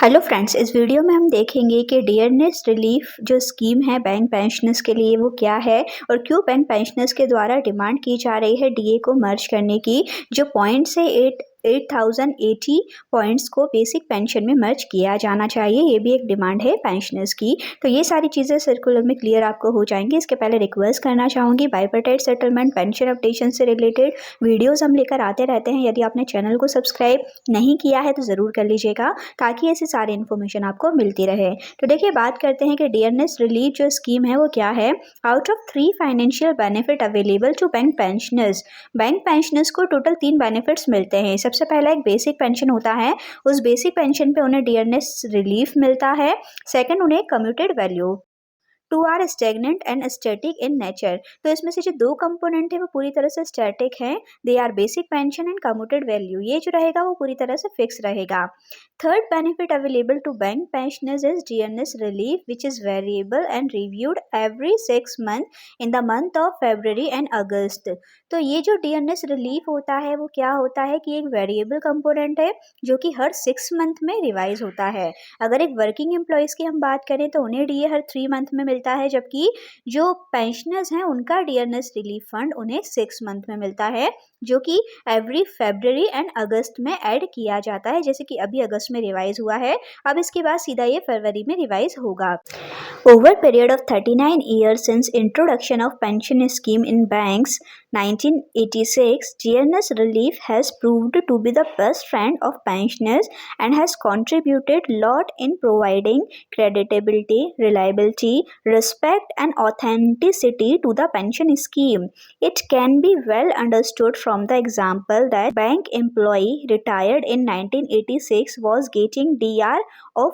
Hello friends, इस video में हम देखेंगे कि डियरनेस रिलीफ जो स्कीम है बैंक पेंशनर्स के लिए वो क्या है और क्यों बैंक पेंशनर्स के द्वारा डिमांड की जा रही है डीए को मर्ज करने की। जो पॉइंट्स है 8080 पॉइंट्स को बेसिक पेंशन में मर्ज किया जाना चाहिए, ये भी एक डिमांड है पेंशनर्स की। तो ये सारी चीज़ें सर्कुलर में क्लियर आपको हो जाएंगी। इसके पहले रिक्वेस्ट करना चाहूँगी, बाइपर्टाइट सेटलमेंट पेंशन अपडेशन से रिलेटेड वीडियोज़ हम लेकर आते रहते हैं। यदि आपने चैनल को सब्सक्राइब नहीं किया है तो ज़रूर कर लीजिएगा ताकि ऐसी सारी इन्फॉर्मेशन आपको मिलती रहे। तो देखिए, बात करते हैं कि डियरनेस रिलीफ जो स्कीम है वो क्या है। Out of 3 financial benefit available to bank pensioners को टोटल 3 बेनिफिट्स मिलते हैं। सबसे पहला एक बेसिक पेंशन होता है, उस बेसिक पेंशन पे उन्हें डियरनेस रिलीफ मिलता है। सेकंड, उन्हें commuted value to are stagnant and static in nature. तो इसमें से जो दो कंपोनेंट है वो पूरी तरह से स्टैटिक हैं, they are basic pension and commuted value. ये जो रहेगा वो पूरी तरह से फिक्स रहेगा। Third benefit available to bank pensioners is dearness relief which is variable and reviewed every 6 month in the month of February and August. तो ये जो डियरनेस रिलीफ होता है वो क्या होता है कि एक वेरिएबल कंपोनेंट है जो कि हर 6 मंथ में रिवाइज होता है। अगर एक वर्किंग एम्प्लॉयज़ की हम बात करें तो उन्हें डीए हर 3 मंथ में मिलता है, जबकि जो पेंशनर्स हैं उनका डियरनेस रिलीफ फंड उन्हें 6 मंथ में मिलता है, जो कि एवरी फेब्रवरी एंड अगस्त में ऐड किया जाता है। जैसे कि अभी अगस्त में रिवाइज हुआ है, अब इसके बाद सीधा ये फरवरी में रिवाइज होगा। Over period of 39 years since introduction of pension scheme in banks 1986, GNS Relief has proved to be the best friend of pensioners and has contributed lot in providing creditability, reliability, respect and authenticity to the pension scheme. It can be well understood from the example that bank employee retired in 1986 was getting DR of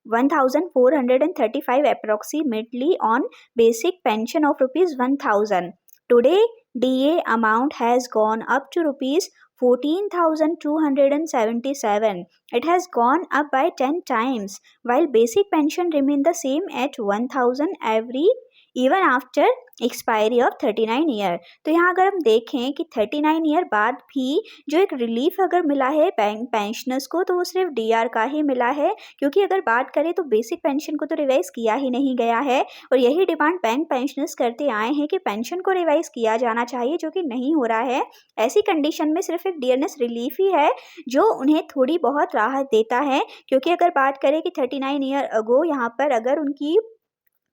1435 approximately on basic pension of rupees 1000. Today DA amount has gone up to rupees 14,277. It has gone up by 10 times while basic pension remain the same at 1000 every even after expiry of 39 year. तो यहाँ अगर हम देखें कि 39 year बाद भी जो एक रिलीफ अगर मिला है बैंक पेंशनर्स को तो वो सिर्फ डीआर का ही मिला है, क्योंकि अगर बात करें तो बेसिक पेंशन को तो रिवाइज किया ही नहीं गया है। और यही डिमांड बैंक पेंशनर्स करते आए हैं कि पेंशन को रिवाइज किया जाना चाहिए, जो कि नहीं हो रहा है। ऐसी कंडीशन में सिर्फ एक डियरनेस रिलीफ ही है जो उन्हें थोड़ी बहुत राहत देता है, क्योंकि अगर बात करें कि 39 ईयर अगो यहाँ पर अगर उनकी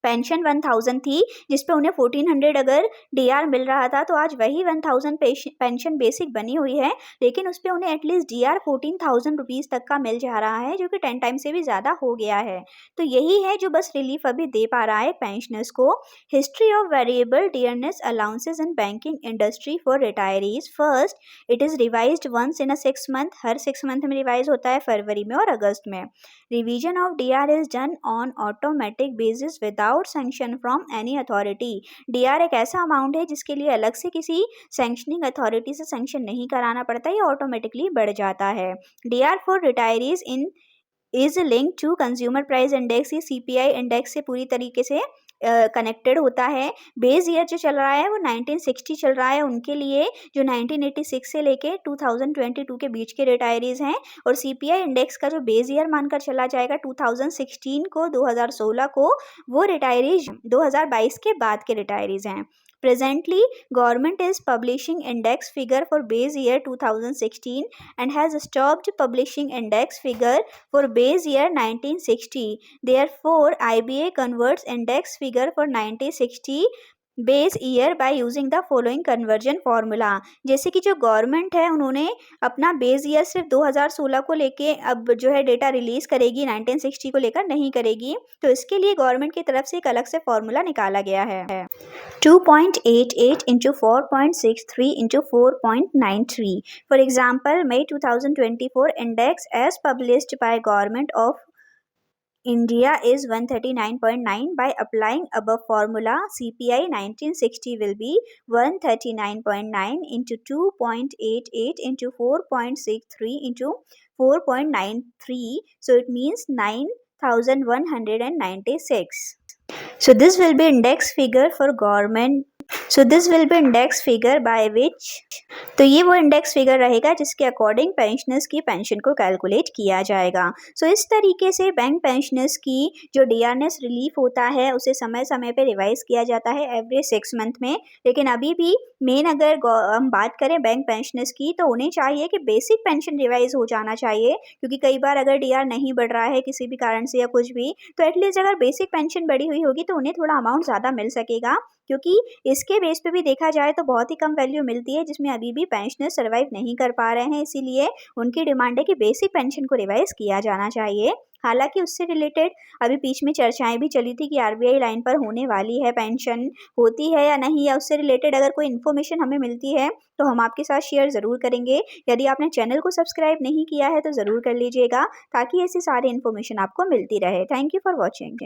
पेंशन 1000 थी जिस पे उन्हें 1400 अगर डीआर मिल रहा था, तो आज वही 1000 पेंशन बेसिक बनी हुई है, लेकिन उस पे उन्हें एटलीस्ट डीआर 14,000 रुपीज़ तक का मिल जा रहा है, जो कि 10 टाइम से भी ज़्यादा हो गया है। तो यही है जो बस रिलीफ अभी दे पा रहा है पेंशनर्स को। History of variable dearness allowances in banking industry for retirees. First, it is revised once in a 6 month, हर 6 मंथ में रिवाइज होता है, फरवरी में और अगस्त में। Revision of DR is done on automatic basis without sanction from any authority. DR एक ऐसा अमाउंट है जिसके लिए अलग से किसी सैंक्शनिंग अथॉरिटी से सैंक्शन नहीं कराना पड़ता, ये ऑटोमेटिकली बढ़ जाता है। DR for retirees in is link to consumer price index, ये सीपीआई इंडेक्स से पूरी तरीके से कनेक्टेड होता है। बेस ईयर जो चल रहा है वो 1960 चल रहा है उनके लिए, जो 1986 से लेके 2022 के बीच के रिटायरीज हैं। और सीपीआई इंडेक्स का जो बेस ईयर मानकर चला जाएगा 2016 को, 2016 को, वो रिटायरीज 2022 के बाद के रिटायरीज हैं। Presently, government is publishing index figure for base year 2016 and has stopped publishing index figure for base year 1960. Therefore, IBA converts index figure for 1960 base year by using the following conversion formula. जैसे कि जो government है उन्होंने अपना base year सिर्फ 2016 को लेके अब जो है डेटा रिलीज करेगी, 1960 को लेकर नहीं करेगी। तो इसके लिए गवर्नमेंट की तरफ से एक अलग से फार्मूला निकाला गया है। 2.88 into 4.63 into 4.93। For example, May 2024 index as published by Government of India is 139.9. By applying above formula, CPI 1960 will be 139.9 into 2.88 into 4.63 into 4.93. So it means 9,196. So this will be index figure for government so this will be index figure by which, तो ये वो index figure रहेगा जिसके according pensioners की pension को calculate किया जाएगा। सो इस तरीके से बैंक पेंशनर्स की जो डीआरएस रिलीफ होता है उसे समय समय पे रिवाइज किया जाता है एवरी 6 मंथ में। लेकिन अभी भी मेन अगर हम बात करें बैंक पेंशनर्स की, तो उन्हें चाहिए कि बेसिक पेंशन रिवाइज हो जाना चाहिए, क्योंकि कई बार अगर डीआर नहीं बढ़ रहा है किसी भी कारण से या कुछ भी, तो एटलीस्ट अगर बेसिक पेंशन बढ़ी हुई होगी तो उन्हें थोड़ा अमाउंट ज़्यादा मिल सकेगा, क्योंकि इसके बेस पे भी देखा जाए तो बहुत ही कम वैल्यू मिलती है जिसमें अभी भी पेंशनर सर्वाइव नहीं कर पा रहे हैं। इसीलिए उनकी डिमांड है कि बेसिक पेंशन को रिवाइज किया जाना चाहिए। हालांकि उससे रिलेटेड अभी बीच में चर्चाएं भी चली थी कि आरबीआई लाइन पर होने वाली है, पेंशन होती है या नहीं, या उससे रिलेटेड अगर कोई इन्फॉर्मेशन हमें मिलती है तो हम आपके साथ शेयर ज़रूर करेंगे। यदि आपने चैनल को सब्सक्राइब नहीं किया है तो ज़रूर कर लीजिएगा, ताकि ऐसी सारी इन्फॉर्मेशन आपको मिलती रहे। Thank you for watching.